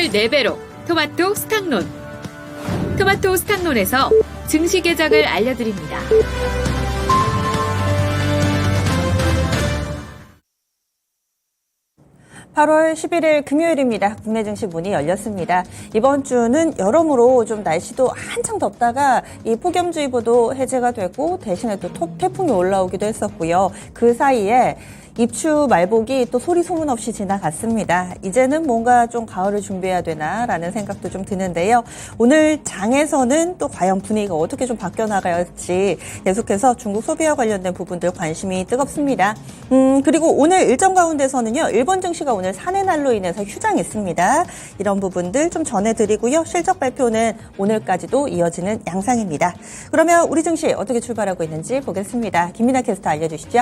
수익을 4배로 토마토 스탁론. 토마토 스탁론에서 증시 계작을 알려드립니다. (8월 11일) 금요일입니다. 국내 증시 문이 열렸습니다. 이번 주는 여러모로 좀 날씨도 한창 덥다가 이 폭염주의보도 해제가 되고 대신에 또 태풍이 올라오기도 했었고요. 그 사이에 입추 말복이 또 소리 소문 없이 지나갔습니다. 이제는 뭔가 좀 가을을 준비해야 되나라는 생각도 좀 드는데요. 오늘 장에서는 또 과연 분위기가 어떻게 좀 바뀌어 나갈지 계속해서 중국 소비와 관련된 부분들 관심이 뜨겁습니다. 그리고 오늘 일정 가운데서는요. 일본 증시가 오늘 산의 날로 인해서 휴장이 있습니다. 이런 부분들 좀 전해드리고요. 실적 발표는 오늘까지도 이어지는 양상입니다. 그러면 우리 증시 어떻게 출발하고 있는지 보겠습니다. 김민아 캐스터 알려주시죠.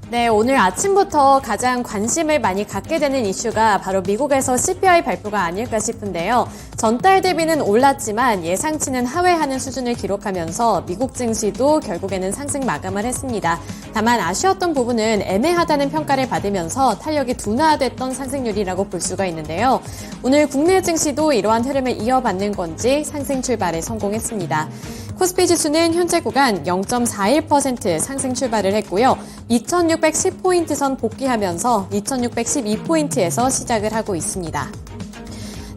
네, 오늘 아침부터 가장 관심을 많이 갖게 되는 이슈가 바로 미국에서 CPI 발표가 아닐까 싶은데요. 전달 대비는 올랐지만 예상치는 하회하는 수준을 기록하면서 미국 증시도 결국에는 상승 마감을 했습니다. 다만 아쉬웠던 부분은 애매하다는 평가를 받으면서 탄력이 둔화됐던 상승률이라고 볼 수가 있는데요. 오늘 국내 증시도 이러한 흐름을 이어받는 건지 상승 출발에 성공했습니다. 코스피 지수는 현재 구간 0.41% 상승 출발을 했고요. 2610포인트 선 복귀하면서 2612포인트에서 시작을 하고 있습니다.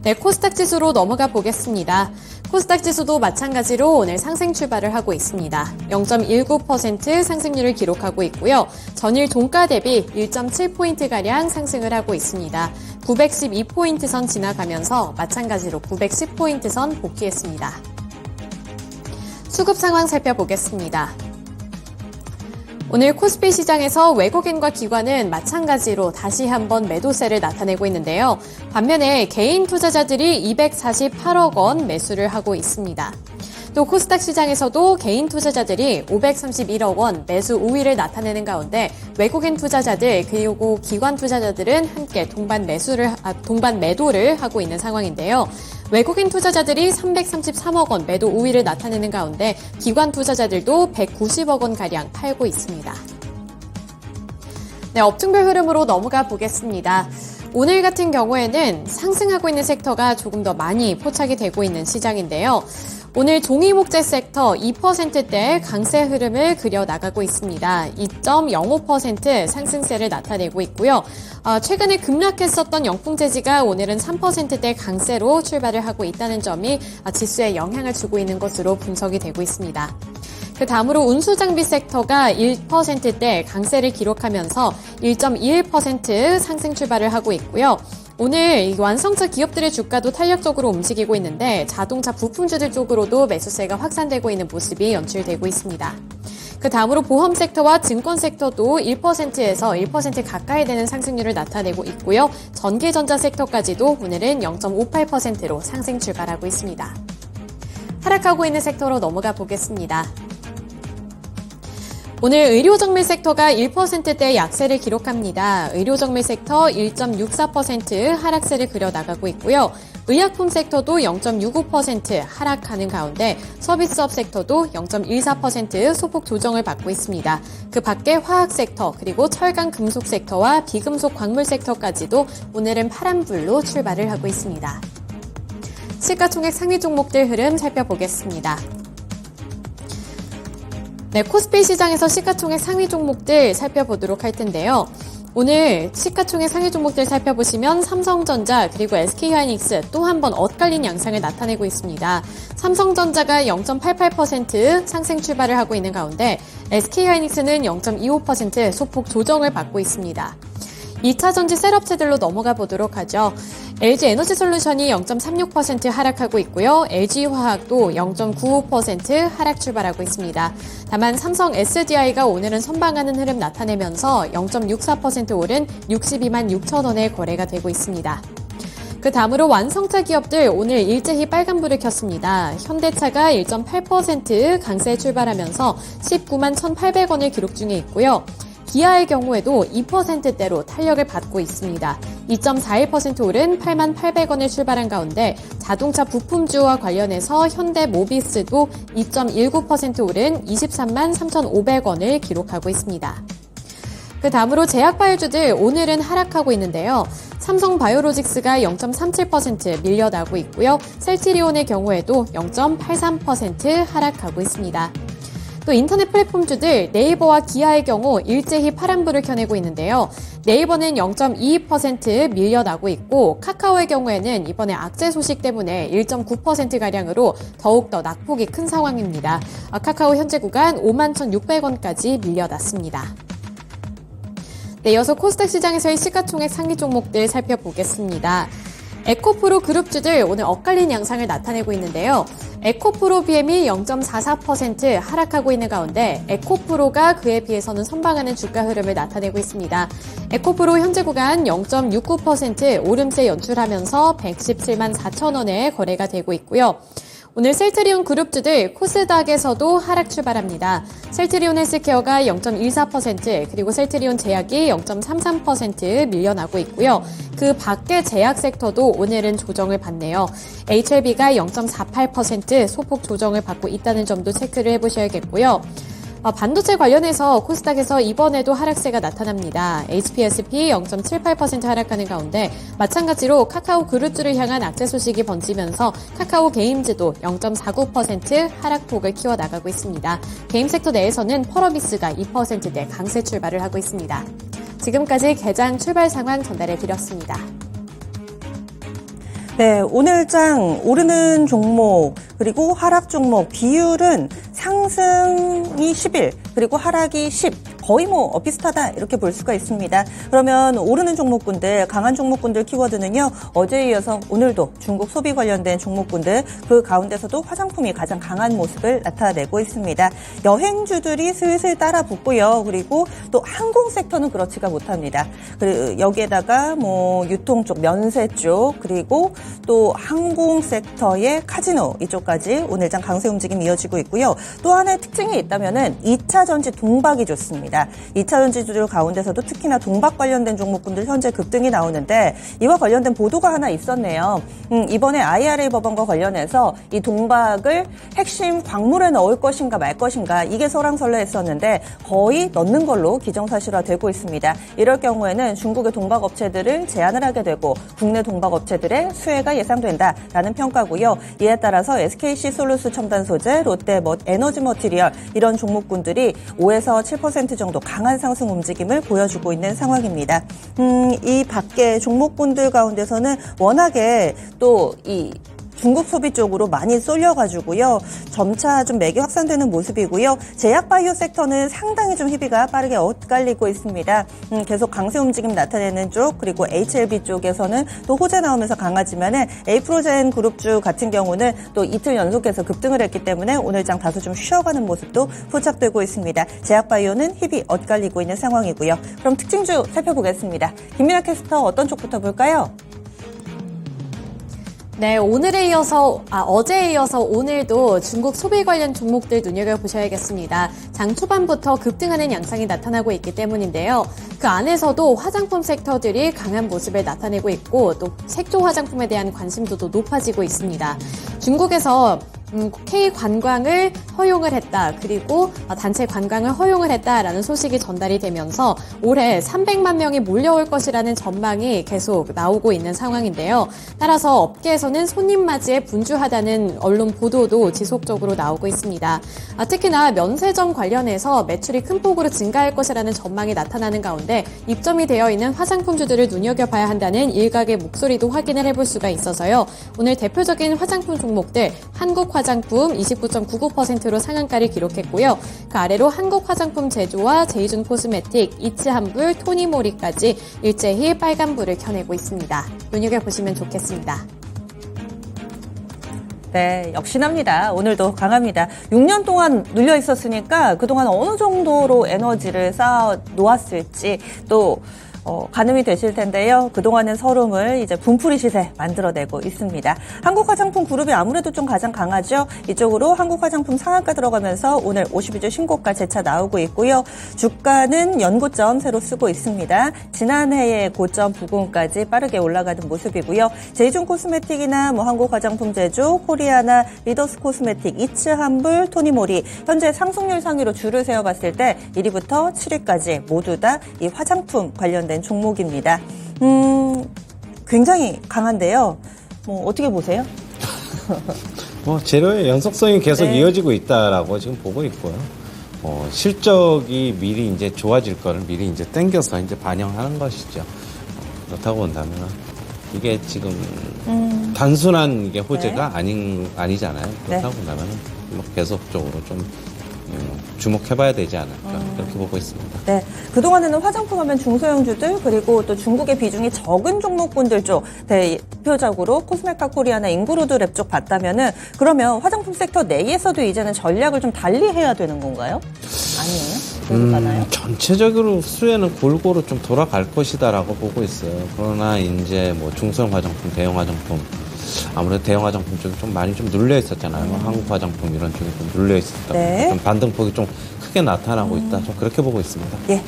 네, 코스닥 지수로 넘어가 보겠습니다. 코스닥 지수도 마찬가지로 오늘 상승 출발을 하고 있습니다. 0.19% 상승률을 기록하고 있고요. 전일 종가 대비 1.7포인트가량 상승을 하고 있습니다. 912포인트 선 지나가면서 마찬가지로 910포인트 선 복귀했습니다. 수급 상황 살펴보겠습니다. 오늘 코스피 시장에서 외국인과 기관은 마찬가지로 다시 한번 매도세를 나타내고 있는데요. 반면에 개인 투자자들이 248억 원 매수를 하고 있습니다. 또 코스닥 시장에서도 개인 투자자들이 531억 원 매수 우위를 나타내는 가운데 외국인 투자자들 그리고 기관 투자자들은 함께 동반 매도를 하고 있는 상황인데요. 외국인 투자자들이 333억 원 매도 우위를 나타내는 가운데 기관 투자자들도 190억 원가량 팔고 있습니다. 네, 업종별 흐름으로 넘어가 보겠습니다. 오늘 같은 경우에는 상승하고 있는 섹터가 조금 더 많이 포착이 되고 있는 시장인데요. 오늘 종이목재 섹터 2%대 강세 흐름을 그려나가고 있습니다. 2.05% 상승세를 나타내고 있고요. 최근에 급락했었던 영풍재지가 오늘은 3%대 강세로 출발을 하고 있다는 점이 지수에 영향을 주고 있는 것으로 분석이 되고 있습니다. 그 다음으로 운수장비 섹터가 1%대 강세를 기록하면서 1.21% 상승 출발을 하고 있고요. 오늘 완성차 기업들의 주가도 탄력적으로 움직이고 있는데 자동차 부품주들 쪽으로도 매수세가 확산되고 있는 모습이 연출되고 있습니다. 그 다음으로 보험 섹터와 증권 섹터도 1%에서 1% 가까이 되는 상승률을 나타내고 있고요. 전기전자 섹터까지도 오늘은 0.58%로 상승 출발하고 있습니다. 하락하고 있는 섹터로 넘어가 보겠습니다. 오늘 의료정밀 섹터가 1%대 약세를 기록합니다. 의료정밀 섹터 1.64% 하락세를 그려나가고 있고요. 의약품 섹터도 0.65% 하락하는 가운데 서비스업 섹터도 0.14% 소폭 조정을 받고 있습니다. 그 밖에 화학 섹터 그리고 철강 금속 섹터와 비금속 광물 섹터까지도 오늘은 파란불로 출발을 하고 있습니다. 시가총액 상위 종목들 흐름 살펴보겠습니다. 네, 코스피 시장에서 시가총액 상위 종목들 살펴보도록 할 텐데요. 오늘 시가총액 상위 종목들 살펴보시면 삼성전자 그리고 SK하이닉스 또 한 번 엇갈린 양상을 나타내고 있습니다. 삼성전자가 0.88% 상승 출발을 하고 있는 가운데 SK하이닉스는 0.25% 소폭 조정을 받고 있습니다. 2차전지 셀업체들로 넘어가 보도록 하죠. LG에너지솔루션이 0.36% 하락하고 있고요. LG화학도 0.95% 하락 출발하고 있습니다. 다만 삼성 SDI가 오늘은 선방하는 흐름 나타내면서 0.64% 오른 62만 6천 원에 거래가 되고 있습니다. 그 다음으로 완성차 기업들 오늘 일제히 빨간불을 켰습니다. 현대차가 1.8% 강세 출발하면서 19만 1,800원을 기록 중에 있고요. 기아의 경우에도 2%대로 탄력을 받고 있습니다. 2.41% 오른 8만 800원을 출발한 가운데 자동차 부품주와 관련해서 현대모비스도 2.19% 오른 23만 3,500원을 기록하고 있습니다. 그 다음으로 제약바이오주들 오늘은 하락하고 있는데요. 삼성바이오로직스가 0.37% 밀려나고 있고요. 셀트리온의 경우에도 0.83% 하락하고 있습니다. 또 인터넷 플랫폼주들 네이버와 기아의 경우 일제히 파란불을 켜내고 있는데요. 네이버는 0.22% 밀려나고 있고 카카오의 경우에는 이번에 악재 소식 때문에 1.9%가량으로 더욱더 낙폭이 큰 상황입니다. 카카오 현재 구간 51,600원까지 밀려났습니다. 네, 이어서 코스닥 시장에서의 시가총액 상위 종목들 살펴보겠습니다. 에코프로 그룹주들 오늘 엇갈린 양상을 나타내고 있는데요. 에코프로 BM이 0.44% 하락하고 있는 가운데 에코프로가 그에 비해서는 선방하는 주가 흐름을 나타내고 있습니다. 에코프로 현재 구간 0.69% 오름세 연출하면서 117만 4천 원에 거래가 되고 있고요. 오늘 셀트리온 그룹주들 코스닥에서도 하락 출발합니다. 셀트리온 헬스케어가 0.14% 그리고 셀트리온 제약이 0.33% 밀려나고 있고요. 그 밖의 제약 섹터도 오늘은 조정을 받네요. HLB가 0.48% 소폭 조정을 받고 있다는 점도 체크를 해보셔야겠고요. 반도체 관련해서 코스닥에서 이번에도 하락세가 나타납니다. HPSP 0.78% 하락하는 가운데 마찬가지로 카카오 그룹주를 향한 악재 소식이 번지면서 카카오 게임즈도 0.49% 하락폭을 키워나가고 있습니다. 게임 섹터 내에서는 펄어비스가 2%대 강세 출발을 하고 있습니다. 지금까지 개장 출발 상황 전달해 드렸습니다. 네, 오늘장 오르는 종목 그리고 하락 종목 비율은 상승이 11 그리고 하락이 10 거의 비슷하다 이렇게 볼 수가 있습니다. 그러면 오르는 종목군들, 강한 종목군들 키워드는요. 어제에 이어서 오늘도 중국 소비 관련된 종목군들 그 가운데서도 화장품이 가장 강한 모습을 나타내고 있습니다. 여행주들이 슬슬 따라 붙고요. 그리고 또 항공 섹터는 그렇지가 못합니다. 그리고 여기에다가 유통 쪽, 면세 쪽 그리고 또 항공 섹터의 카지노 이쪽까지 오늘장 강세 움직임이 이어지고 있고요. 또 하나의 특징이 있다면은 2차 전지 동박이 좋습니다. 2차 전지주들 가운데서도 특히나 동박 관련된 종목군들 현재 급등이 나오는데 이와 관련된 보도가 하나 있었네요. 이번에 IRA 법안과 관련해서 이 동박을 핵심 광물에 넣을 것인가 말 것인가 이게 설왕설래했었는데 거의 넣는 걸로 기정사실화되고 있습니다. 이럴 경우에는 중국의 동박 업체들을 제한을 하게 되고 국내 동박 업체들의 수혜가 예상된다라는 평가고요. 이에 따라서 SKC 솔루스 첨단 소재, 롯데 에너지 머티리얼 이런 종목군들이 5에서 7% 정도 강한 상승 움직임을 보여주고 있는 상황입니다. 이 밖에 종목군들 가운데서는 워낙에 또 이 중국 소비 쪽으로 많이 쏠려가지고요. 점차 좀 매기 확산되는 모습이고요. 제약 바이오 섹터는 상당히 좀 희비가 빠르게 엇갈리고 있습니다. 계속 강세 움직임 나타내는 쪽 그리고 HLB 쪽에서는 또 호재 나오면서 강하지만은 에이프로젠 그룹주 같은 경우는 또 이틀 연속해서 급등을 했기 때문에 오늘장 다소 좀 쉬어가는 모습도 포착되고 있습니다. 제약 바이오는 희비 엇갈리고 있는 상황이고요. 그럼 특징주 살펴보겠습니다. 김민아 캐스터 어떤 쪽부터 볼까요? 네, 어제에 이어서 오늘도 중국 소비 관련 종목들 눈여겨보셔야겠습니다. 장 초반부터 급등하는 양상이 나타나고 있기 때문인데요. 그 안에서도 화장품 섹터들이 강한 모습을 나타내고 있고 또 색조 화장품에 대한 관심도도 높아지고 있습니다. 중국에서 K 관광을 허용을 했다. 그리고 단체 관광을 허용을 했다라는 소식이 전달이 되면서 올해 300만 명이 몰려올 것이라는 전망이 계속 나오고 있는 상황인데요. 따라서 업계에서는 손님 맞이에 분주하다는 언론 보도도 지속적으로 나오고 있습니다. 특히나 면세점 관련해서 매출이 큰 폭으로 증가할 것이라는 전망이 나타나는 가운데 입점이 되어 있는 화장품주들을 눈여겨봐야 한다는 일각의 목소리도 확인을 해볼 수가 있어서요. 오늘 대표적인 화장품 종목들 한국 화장품 29.99%로 상한가를 기록했고요. 그 아래로 한국 화장품 제조와 제이준 코스메틱, 이츠한불, 토니모리까지 일제히 빨간불을 켜내고 있습니다. 눈여겨보시면 좋겠습니다. 네, 역시납니다. 오늘도 강합니다. 6년 동안 눌려 있었으니까 그동안 어느 정도로 에너지를 쌓아 놓았을지 또 가늠이 되실 텐데요. 그동안은 서름을 이제 분풀이 시세 만들어내고 있습니다. 한국화장품 그룹이 아무래도 좀 가장 강하죠. 이쪽으로 한국화장품 상한가 들어가면서 오늘 52주 신고가 재차 나오고 있고요. 주가는 연고점 새로 쓰고 있습니다. 지난해의 고점 부근까지 빠르게 올라가는 모습이고요. 제이준 코스메틱이나 한국화장품 제조, 코리아나, 리더스 코스메틱, 이츠한불, 토니모리 현재 상승률 상위로 줄을 세워봤을 때 1위부터 7위까지 모두 다 이 화장품 관련된 종목입니다. 굉장히 강한데요. 어떻게 보세요? 재료의 연속성이 계속 네. 이어지고 있다라고 지금 보고 있고요. 실적이 미리 이제 좋아질 거를 미리 이제 땡겨서 이제 반영하는 것이죠. 그렇다고 본다면 이게 지금 단순한 이게 호재가 아니잖아요. 그렇다고 본다면 계속적으로 좀 주목해봐야 되지 않을까 그렇게 보고 있습니다. 네, 그동안에는 화장품 하면 중소형주들 그리고 또 중국의 비중이 적은 종목군들 쪽 대표적으로 코스메카 코리아나 인구로드 랩 쪽 봤다면은 그러면 화장품 섹터 내에서도 이제는 전략을 좀 달리 해야 되는 건가요? 아니에요? 그렇나요? 전체적으로 수혜는 골고루 좀 돌아갈 것이다라고 보고 있어요. 그러나 이제 중소형 화장품, 대형 화장품 아무래도 대형 화장품 쪽이 좀 많이 좀 눌려 있었잖아요. 한국 화장품 이런 쪽이 좀 눌려 있었다. 네. 좀 반등폭이 좀 크게 나타나고 있다. 좀 그렇게 보고 있습니다. 예.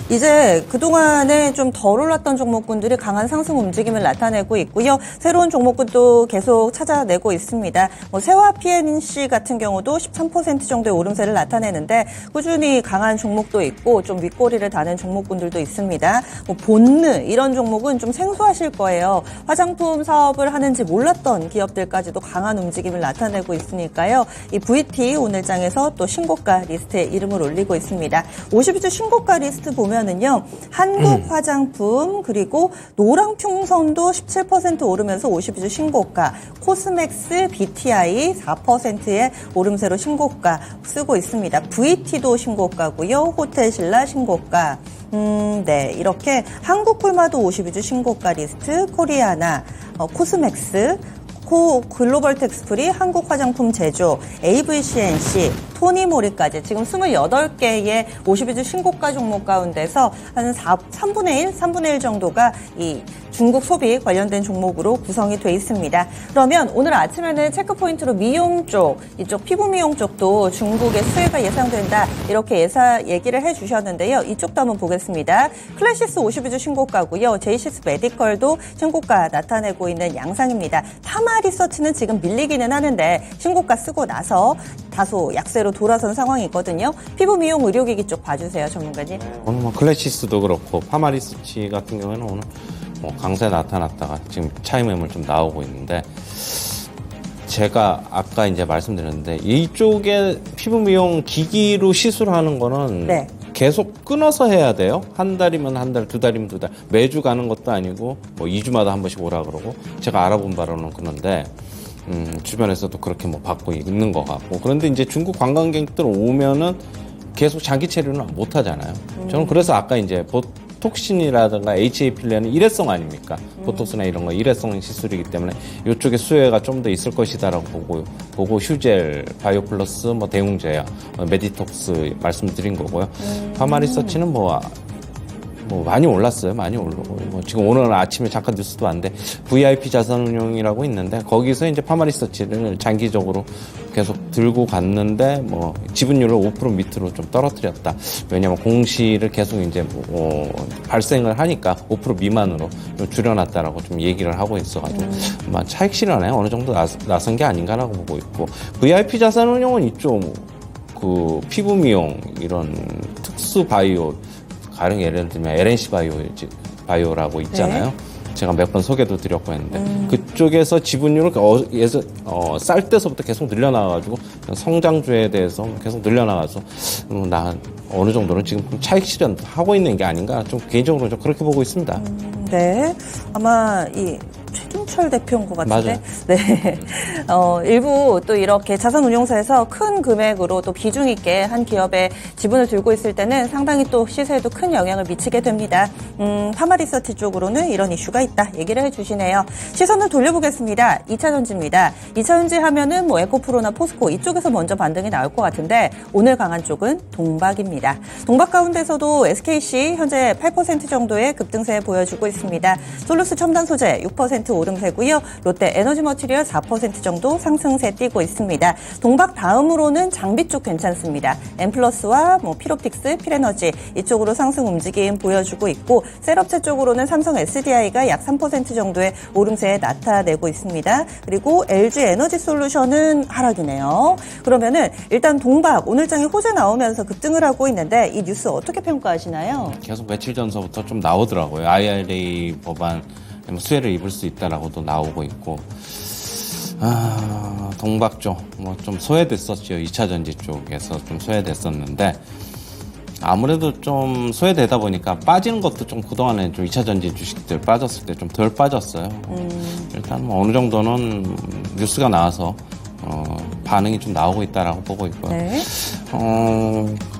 이제 그동안에 좀 덜 올랐던 종목군들이 강한 상승 움직임을 나타내고 있고요. 새로운 종목군도 계속 찾아내고 있습니다. 세화 PNC 같은 경우도 13% 정도의 오름세를 나타내는데 꾸준히 강한 종목도 있고 좀 윗꼬리를 다는 종목군들도 있습니다. 본느 이런 종목은 좀 생소하실 거예요. 화장품 사업을 하는지 몰랐던 기업들까지도 강한 움직임을 나타내고 있으니까요. 이 VT 오늘장에서 또 신고가 리스트에 이름을 올리고 있습니다. 52주 신고가 리스트 보면 는요 한국 화장품 그리고 노랑풍선도 17% 오르면서 52주 신고가, 코스맥스, BTI 4%의 오름세로 신고가 쓰고 있습니다. VT도 신고가고요. 호텔신라 신고가. 네, 이렇게 한국꿀마도 52주 신고가 리스트, 코리아나, 코스맥스, 글로벌 텍스프리, 한국화장품 제조, AVCNC, 토니모리까지 지금 28개의 52주 신고가 종목 가운데서 한 3분의 1 정도가 이 중국 소비 관련된 종목으로 구성이 돼 있습니다. 그러면 오늘 아침에는 체크포인트로 미용 쪽, 이쪽 피부 미용 쪽도 중국의 수혜가 예상된다. 이렇게 얘기를 해주셨는데요. 이쪽도 한번 보겠습니다. 클래시스 52주 신고가고요. 제이시스 메디컬도 신고가 나타내고 있는 양상입니다. 파마 리서치는 지금 밀리기는 하는데 신고가 쓰고 나서 다소 약세로 돌아선 상황이거든요. 피부 미용 의료기기 쪽 봐주세요, 전문가님. 오늘 클래시스도 그렇고 파마리스치 같은 경우에는 오늘 강세 나타났다가 지금 차익 매물 좀 나오고 있는데 제가 아까 이제 말씀드렸는데 이쪽에 피부 미용 기기로 시술하는 거는 네. 계속 끊어서 해야 돼요. 한 달이면 한 달, 두 달이면 두 달. 매주 가는 것도 아니고 2주마다 한 번씩 오라 그러고 제가 알아본 바로는 그런데 주변에서도 그렇게 받고 있는 것 같고 그런데 이제 중국 관광객들 오면은 계속 장기 체류는 못 하잖아요. 저는 그래서 아까 이제 보톡신이라든가 HA 필러는 일회성 아닙니까? 보톡스나 이런 거 일회성 시술이기 때문에 이쪽에 수혜가 좀 더 있을 것이다라고 보고 휴젤, 바이오 플러스, 대웅제야, 메디톡스 말씀드린 거고요. 파마리서치는 많이 올랐어요. 많이 오르고. 지금 오늘 아침에 잠깐 뉴스도 왔는데 VIP 자산운용이라고 있는데 거기서 이제 파마리서치를 장기적으로 계속 들고 갔는데 지분율을 5% 밑으로 좀 떨어뜨렸다. 왜냐하면 공시를 계속 이제 발생을 하니까 5% 미만으로 좀 줄여놨다라고 좀 얘기를 하고 있어가지고 차익 실현에 어느 정도 나선 게 아닌가라고 보고 있고 VIP 자산운용은 이쪽 피부 미용 이런 특수 바이오 가령 예를 들면 LNC 바이오라고 있잖아요. 네. 제가 몇 번 소개도 드렸고 했는데 그쪽에서 지분율을 쌀 때서부터 계속 늘려나가가지고 성장주에 대해서 계속 늘려나가서 나 어느 정도는 지금 차익 실현하고 있는 게 아닌가 좀 개인적으로 좀 그렇게 보고 있습니다. 네, 아마 이 박준철 대표인 것 같은데. 맞아요. 네. 일부 또 이렇게 자산운용사에서 큰 금액으로 또 비중 있게 한 기업의 지분을 들고 있을 때는 상당히 또 시세에도 큰 영향을 미치게 됩니다. 파마리서치 쪽으로는 이런 이슈가 있다 얘기를 해주시네요. 시선을 돌려보겠습니다. 2차전지입니다. 2차전지 하면은 뭐 에코프로나 포스코 이쪽에서 먼저 반등이 나올 것 같은데 오늘 강한 쪽은 동박입니다. 동박 가운데서도 SKC 현재 8% 정도의 급등세 보여주고 있습니다. 솔루스 첨단 소재 6% 오름세고요. 롯데 에너지 머티리얼 4% 정도 상승세 띄고 있습니다. 동박 다음으로는 장비 쪽 괜찮습니다. 엠플러스와 뭐 필옵틱스, 필에너지 이쪽으로 상승 움직임 보여주고 있고 셀업체 쪽으로는 삼성 SDI가 약 3% 정도의 오름세 나타내고 있습니다. 그리고 LG 에너지 솔루션은 하락이네요. 그러면은 일단 동박 오늘장에 호재 나오면서 급등을 하고 있는데 이 뉴스 어떻게 평가하시나요? 계속 며칠 전서부터 좀 나오더라고요. IRA 법안 수혜를 입을 수 있다라고도 나오고 있고. 동박 쪽, 뭐 좀 소외됐었죠. 2차 전지 쪽에서 좀 소외됐었는데, 아무래도 좀 소외되다 보니까 빠지는 것도 좀 그동안에 좀 2차 전지 주식들 빠졌을 때 좀 덜 빠졌어요. 일단 뭐 어느 정도는 뉴스가 나와서, 반응이 좀 나오고 있다라고 보고 있고요. 네.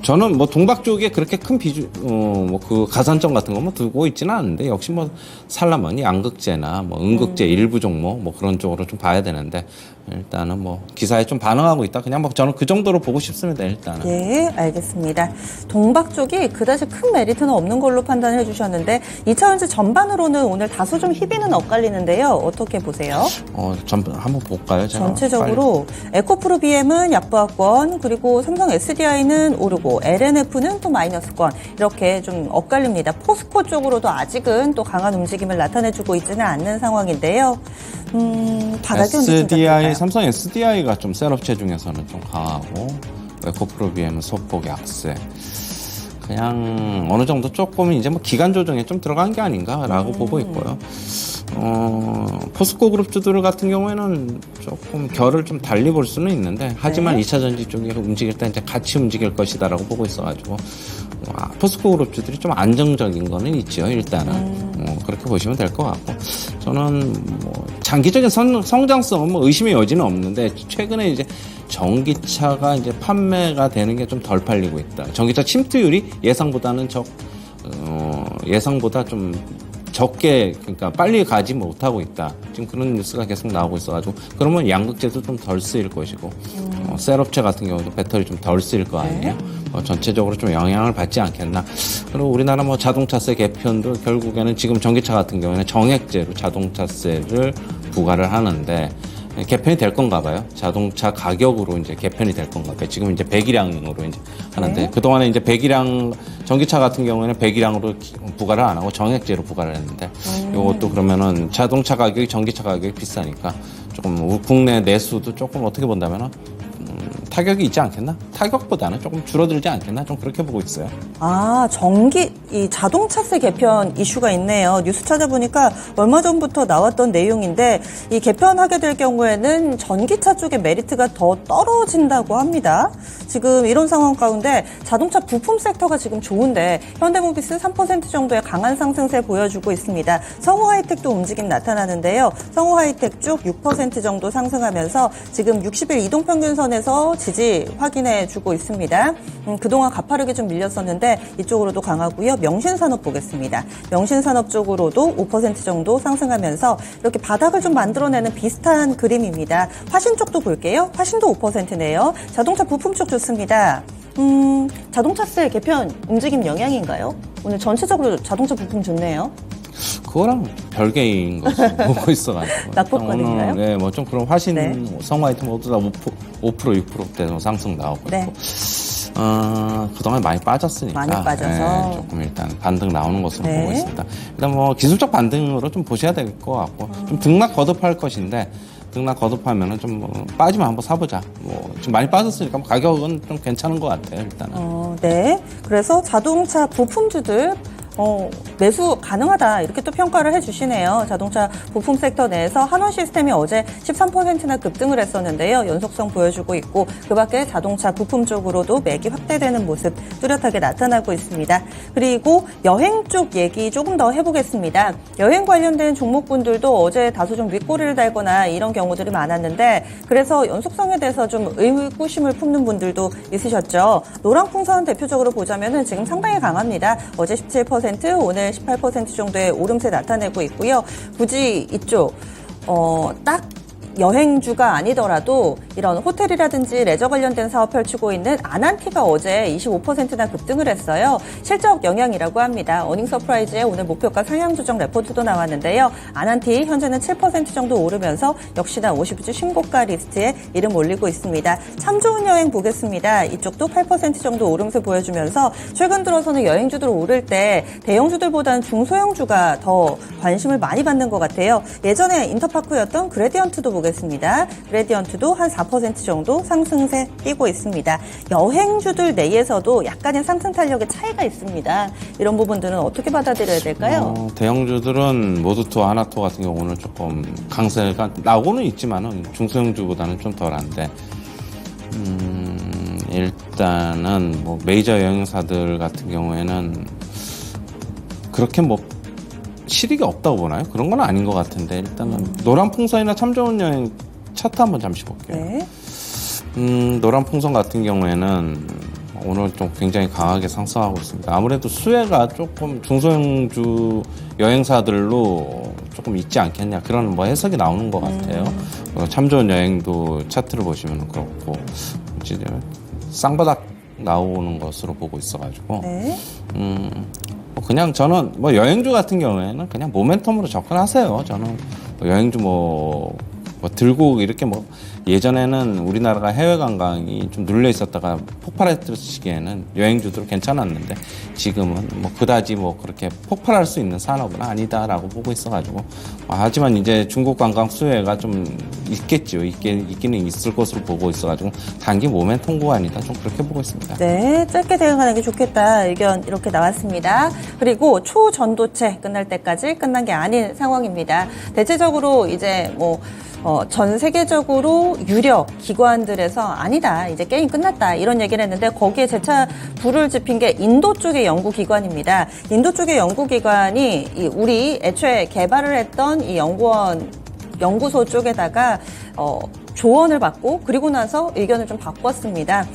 저는 뭐 동박 쪽에 그렇게 큰 뭐 그 가산점 같은 거 뭐 두고 있지는 않은데 역시 뭐 살라면 양극재나 뭐 음극재 일부 종목 뭐 그런 쪽으로 좀 봐야 되는데 일단은 뭐 기사에 좀 반응하고 있다. 그냥 뭐 저는 그 정도로 보고 싶습니다. 일단은. 네, 알겠습니다. 동박 쪽이 그다지 큰 메리트는 없는 걸로 판단해 주셨는데 2차전지 전반으로는 오늘 다소 좀 희비는 엇갈리는데요. 어떻게 보세요? 한번 볼까요? 제가 전체적으로 에코프로 BM은 약보합권, 그리고 삼성 SDI는 오르고 LNF는 또 마이너스권 이렇게 좀 엇갈립니다. 포스코 쪽으로도 아직은 또 강한 움직임을 나타내주고 있지는 않는 상황인데요. 바닥이 SDI, 삼성 SDI가 좀 셋업체 중에서는 좀 강하고 에코프로 BM은 소폭 약세. 그냥 어느 정도 조금 이제 뭐 기간 조정에 좀 들어간 게 아닌가라고 보고 있고요. 포스코 그룹주들 같은 경우에는 조금 결을 좀 달리 볼 수는 있는데 하지만 2차 전지 쪽에 움직일 때 이제 같이 움직일 것이다라고 보고 있어가지고 포스코 그룹주들이 좀 안정적인 거는 있죠. 일단은 그렇게 보시면 될 것 같고 저는 뭐 장기적인 성장성은 뭐 의심의 여지는 없는데 최근에 이제 전기차가 이제 판매가 되는 게 좀 덜 팔리고 있다. 전기차 침투율이 예상보다는 예상보다 좀 적게, 그러니까 빨리 가지 못하고 있다. 지금 그런 뉴스가 계속 나오고 있어가지고, 그러면 양극재도 좀 덜 쓰일 것이고, 셀업체 같은 경우도 배터리 좀 덜 쓰일 거 아니에요? 전체적으로 좀 영향을 받지 않겠나. 그리고 우리나라 뭐 자동차세 개편도 결국에는 지금 전기차 같은 경우에는 정액제로 자동차세를 부과를 하는데, 개편이 될 건가 봐요. 자동차 가격으로 이제 개편이 될 건가 봐요. 지금 이제 배기량으로 이제 하는데, 그동안에 이제 배기량, 전기차 같은 경우에는 배기량으로 부과를 안 하고 정액제로 부과를 했는데, 이것도 그러면은 자동차 가격이 전기차 가격이 비싸니까 조금 국내 내수도 조금 어떻게 본다면은, 타격이 있지 않겠나? 타격보다는 조금 줄어들지 않겠나? 좀 그렇게 보고 있어요. 이 자동차세 개편 이슈가 있네요. 뉴스 찾아보니까 얼마 전부터 나왔던 내용인데 이 개편하게 될 경우에는 전기차 쪽의 메리트가 더 떨어진다고 합니다. 지금 이런 상황 가운데 자동차 부품 섹터가 지금 좋은데 현대모비스 3% 정도의 강한 상승세 보여주고 있습니다. 성우하이텍도 움직임 나타나는데요. 성우하이텍 쪽 6% 정도 상승하면서 지금 60일 이동평균선에서 지지 확인해주고 있습니다. 그동안 가파르게 좀 밀렸었는데 이쪽으로도 강하고요. 명신산업 보겠습니다. 명신산업 쪽으로도 5% 정도 상승하면서 이렇게 바닥을 좀 만들어내는 비슷한 그림입니다. 화신 쪽도 볼게요. 화신도 5%네요. 자동차 부품 쪽 좋습니다. 자동차세 개편 움직임 영향인가요? 오늘 전체적으로 자동차 부품 좋네요. 그거랑 별개인 것을 보고 있어가지고. 낙폭권인가요? 네, 뭐 좀 그런 화신, 네. 성화이트 모두 다 5%, 6%대 상승 나오고 네. 있고. 그동안 많이 빠졌으니까. 많이 빠져서. 네, 조금 일단 반등 나오는 것으로 네. 보고 있습니다. 일단 뭐 기술적 반등으로 좀 보셔야 될 것 같고, 좀 등락 거듭할 것인데, 등락 거듭하면은 좀 뭐 빠지면 한번 사보자. 뭐 지금 많이 빠졌으니까 뭐 가격은 좀 괜찮은 것 같아요, 일단은. 네. 그래서 자동차 부품주들 매수 가능하다 이렇게 또 평가를 해주시네요. 자동차 부품 섹터 내에서 한원 시스템이 어제 13%나 급등을 했었는데요. 연속성 보여주고 있고 그 밖에 자동차 부품 쪽으로도 매기 확대되는 모습 뚜렷하게 나타나고 있습니다. 그리고 여행 쪽 얘기 조금 더 해보겠습니다. 여행 관련된 종목분들도 어제 다소 좀 윗꼬리를 달거나 이런 경우들이 많았는데 그래서 연속성에 대해서 좀 의구심을 품는 분들도 있으셨죠. 노랑풍선 대표적으로 보자면은 지금 상당히 강합니다. 어제 17%, 오늘 18% 정도의 오름세 나타내고 있고요. 굳이 이쪽 딱 여행주가 아니더라도 이런 호텔이라든지 레저 관련된 사업 펼치고 있는 아난티가 어제 25%나 급등을 했어요. 실적 영향이라고 합니다. 어닝 서프라이즈에 오늘 목표가 상향 조정 레포트도 나왔는데요. 아난티 현재는 7% 정도 오르면서 역시나 50주 신고가 리스트에 이름 올리고 있습니다. 참 좋은 여행 보겠습니다. 이쪽도 8% 정도 오름세 보여주면서 최근 들어서는 여행주들 오를 때 대형주들보다는 중소형주가 더 관심을 많이 받는 것 같아요. 예전에 인터파크였던 그레디언트도 보겠습니다. 그레디언트도 한 4% 정도 상승세 띄고 있습니다. 여행주들 내에서도 약간의 상승 탄력의 차이가 있습니다. 이런 부분들은 어떻게 받아들여야 될까요? 대형주들은 모두투, 하나투 같은 경우는 조금 강세가 나오고는 있지만은 중소형주보다는 좀 덜한데 일단은 뭐 메이저 여행사들 같은 경우에는 그렇게 뭐 실익이 없다고 보나요? 그런 건 아닌 것 같은데 일단은 노란풍선이나 참 좋은 여행 차트 한번 잠시 볼게요. 네. 노란풍선 같은 경우에는 오늘 좀 굉장히 강하게 상승하고 있습니다. 아무래도 수혜가 조금 중소형주 여행사들로 조금 있지 않겠냐 그런 뭐 해석이 나오는 것 같아요. 참 좋은 여행도 차트를 보시면 그렇고 이제 쌍바닥 나오는 것으로 보고 있어가지고 네. 그냥 저는 뭐 여행주 같은 경우에는 그냥 모멘텀으로 접근하세요. 저는 뭐 여행주 뭐 들고 이렇게 뭐 예전에는 우리나라가 해외 관광이 좀 눌려 있었다가 폭발했을 시기에는 여행주들 괜찮았는데 지금은 뭐 그다지 뭐 그렇게 폭발할 수 있는 산업은 아니다라고 보고 있어가지고 하지만 이제 중국 관광 수혜가 좀 있겠죠. 있기는 있을 것으로 보고 있어가지고 단기 모멘텀 구간이다 좀 그렇게 보고 있습니다. 네, 짧게 대응하는 게 좋겠다 의견 이렇게 나왔습니다. 그리고 초전도체 끝날 때까지 끝난 게 아닌 상황입니다. 대체적으로 이제 전 세계적으로 유력 기관들에서 아니다, 이제 게임 끝났다 이런 얘기를 했는데 거기에 재차 불을 지핀 게 인도 쪽의 연구기관입니다. 인도 쪽의 연구기관이 우리 애초에 개발을 했던 이 연구소 쪽에다가 조언을 받고 그리고 나서 의견을 좀 바꿨습니다.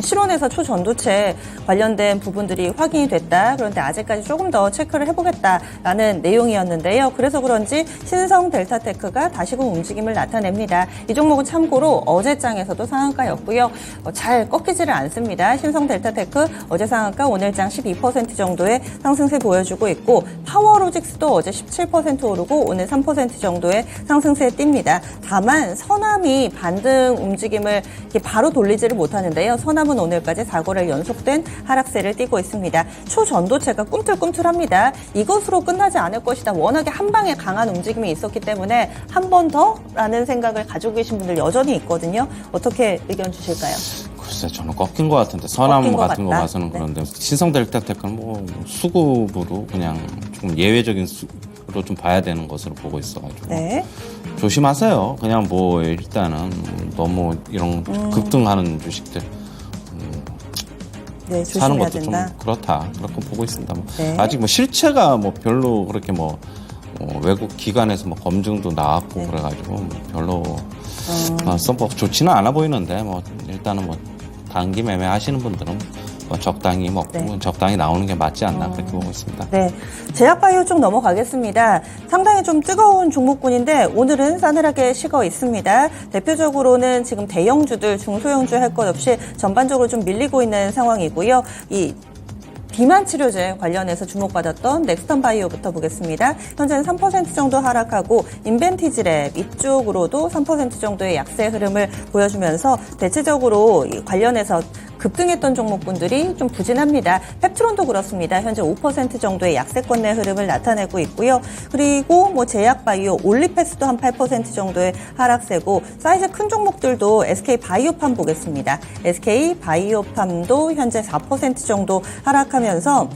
실온에서 초전도체 관련된 부분들이 확인이 됐다. 그런데 아직까지 조금 더 체크를 해보겠다라는 내용이었는데요. 그래서 그런지 신성 델타테크가 다시금 움직임을 나타냅니다. 이 종목은 참고로 어제장에서도 상한가였고요. 잘 꺾이지를 않습니다. 신성 델타테크 어제 상한가 오늘장 12% 정도의 상승세 보여주고 있고 파워로직스도 어제 17% 오르고 오늘 3% 정도의 상승세 띕니다. 다만 서남이 반등 움직임을 바로 돌리지를 못하는데요. 서남은 오늘까지 4거래일 연속된 하락세를 띠고 있습니다. 초전도체가 꿈틀꿈틀합니다. 이것으로 끝나지 않을 것이다. 워낙에 한 방에 강한 움직임이 있었기 때문에 한 번 더라는 생각을 가지고 계신 분들 여전히 있거든요. 어떻게 의견 주실까요? 글쎄 저는 꺾인 것 같은데 서남 같은 거 봐서는 네. 그런데 신성 델타테크는 뭐 수급으로 그냥 좀 예외적인 수로 좀 봐야 되는 것으로 보고 있어가지고 네. 조심하세요. 그냥 뭐 일단은 너무 이런 급등하는 주식들 네, 사는 조심해야 것도 된다. 좀 그렇다 그렇게 보고 있습니다. 뭐 네. 아직 뭐 실체가 뭐 별로 그렇게 뭐 외국 기관에서 뭐 검증도 나왔고 네. 그래가지고 뭐 별로 썩 좋지는 않아 보이는데 뭐 일단은 뭐 단기 매매 하시는 분들은 뭐 적당히 먹고 네. 적당히 나오는 게 맞지 않나 그렇게 보고 있습니다. 네, 제약바이오 쪽 넘어가겠습니다. 상당히 좀 뜨거운 종목군인데 오늘은 싸늘하게 식어 있습니다. 대표적으로는 지금 대형주들, 중소형주 할 것 없이 전반적으로 좀 밀리고 있는 상황이고요. 이 비만 치료제 관련해서 주목받았던 넥스턴 바이오부터 보겠습니다. 현재는 3% 정도 하락하고 인벤티지랩 이쪽으로도 3% 정도의 약세 흐름을 보여주면서 대체적으로 관련해서 급등했던 종목군들이 좀 부진합니다. 펩트론도 그렇습니다. 현재 5% 정도의 약세권 내 흐름을 나타내고 있고요. 그리고 뭐 제약바이오, 올리패스도 한 8% 정도의 하락세고 사이즈 큰 종목들도 SK 바이오팜 보겠습니다. SK 바이오팜도 현재 4% 정도 하락하면서 하면서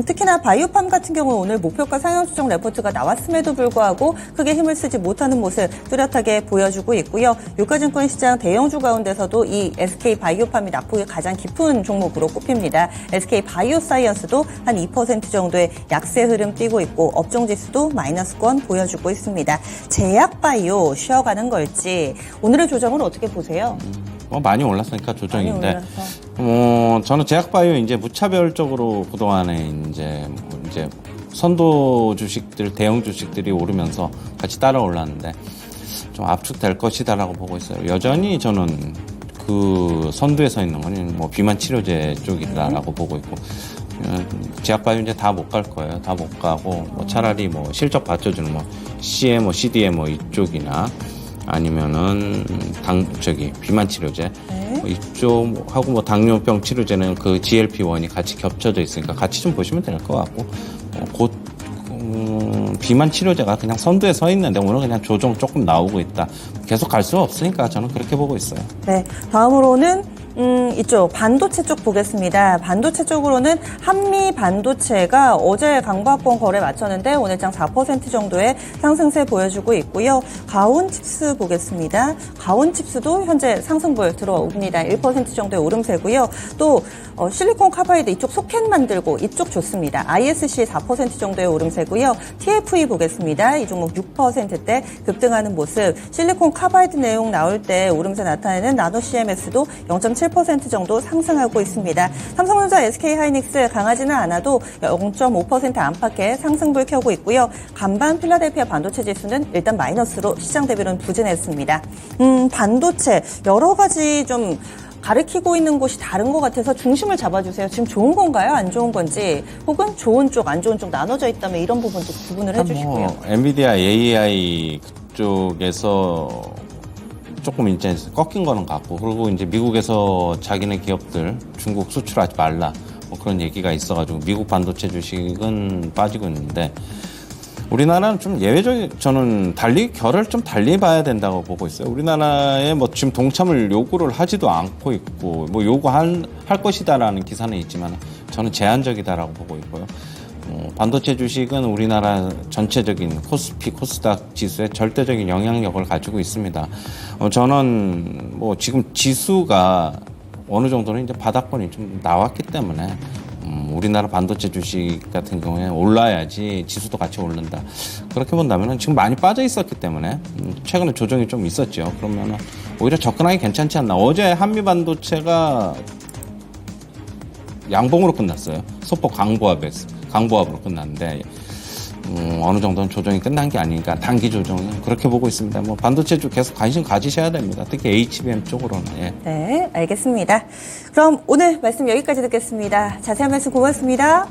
특히나 바이오팜 같은 경우 오늘 목표가 상향 수정 레포트가 나왔음에도 불구하고 크게 힘을 쓰지 못하는 모습 뚜렷하게 보여주고 있고요. 유가증권 시장 대형주 가운데서도 이 SK 바이오팜이 낙폭이 가장 깊은 종목으로 꼽힙니다. SK 바이오사이언스도 한 2% 정도의 약세 흐름 띄고 있고 업종 지수도 마이너스권 보여주고 있습니다. 제약바이오 쉬어가는 걸지 오늘의 조정을 어떻게 보세요? 많이 올랐으니까 조정인데, 많이 올라서. 저는 제약바이오 이제 무차별적으로 그동안에 이제 선도 주식들, 대형 주식들이 오르면서 같이 따라 올랐는데, 좀 압축될 것이다라고 보고 있어요. 여전히 저는 그 선두에 서 있는 거는 뭐 비만 치료제 쪽이다라고 보고 있고, 제약바이오 이제 다 못 갈 거예요. 다 못 가고, 뭐 차라리 뭐 실적 받쳐주는 뭐 CM, CDM 이쪽이나, 아니면은 비만 치료제 이쪽하고 뭐 당뇨병 치료제는 그 GLP-1이 같이 겹쳐져 있으니까 같이 좀 보시면 될 것 같고 곧 비만 치료제가 그냥 선두에 서 있는데 오늘 그냥 조정 조금 나오고 있다. 계속 갈 수 없으니까 저는 그렇게 보고 있어요. 네, 다음으로는 이쪽 반도체 쪽 보겠습니다. 반도체 쪽으로는 한미 반도체가 어제 강보합권 거래 마쳤는데 오늘장 4% 정도의 상승세 보여주고 있고요. 가온칩스 보겠습니다. 가온칩스도 현재 상승불 들어옵니다. 1% 정도의 오름세고요. 또 실리콘 카바이드 이쪽 소켓 만들고 이쪽 좋습니다. ISC 4% 정도의 오름세고요. TFE 보겠습니다. 이 종목 6%대 급등하는 모습. 실리콘 카바이드 내용 나올 때 오름세 나타내는 나노 CMS도 0.7% 정도 상승하고 있습니다. 삼성전자, SK하이닉스 강하지는 않아도 0.5% 안팎의 상승불 켜고 있고요. 간반 필라델피아 반도체 지수는 일단 마이너스로 시장 대비로는 부진했습니다. 반도체 여러 가지 좀 가리키고 있는 곳이 다른 것 같아서 중심을 잡아주세요. 지금 좋은 건가요? 안 좋은 건지 혹은 좋은 쪽, 안 좋은 쪽 나눠져 있다면 이런 부분도 구분을 해주시고요. 엔비디아, AI 그쪽에서 조금 이제 꺾인 거는 같고 그리고 이제 미국에서 자기네 기업들 중국 수출하지 말라 뭐 그런 얘기가 있어가지고 미국 반도체 주식은 빠지고 있는데 우리나라는 좀 예외적인 저는 결을 좀 달리 봐야 된다고 보고 있어요. 우리나라에 뭐 지금 동참을 요구를 하지도 않고 있고 뭐 요구할 것이다라는 기사는 있지만 저는 제한적이다라고 보고 있고요. 반도체 주식은 우리나라 전체적인 코스피, 코스닥 지수에 절대적인 영향력을 가지고 있습니다. 저는 뭐 지금 지수가 어느 정도는 이제 바닥권이 좀 나왔기 때문에 우리나라 반도체 주식 같은 경우에 올라야지 지수도 같이 오른다. 그렇게 본다면 지금 많이 빠져 있었기 때문에 최근에 조정이 좀 있었죠. 그러면 오히려 접근하기 괜찮지 않나. 어제 한미 반도체가 양봉으로 끝났어요. 소폭 강보합으로 끝났는데 어느 정도는 조정이 끝난 게 아니니까 단기 조정은 그렇게 보고 있습니다. 뭐 반도체 쪽 계속 관심 가지셔야 됩니다. 특히 HBM 쪽으로는. 예. 네, 알겠습니다. 그럼 오늘 말씀 여기까지 듣겠습니다. 자세한 말씀 고맙습니다.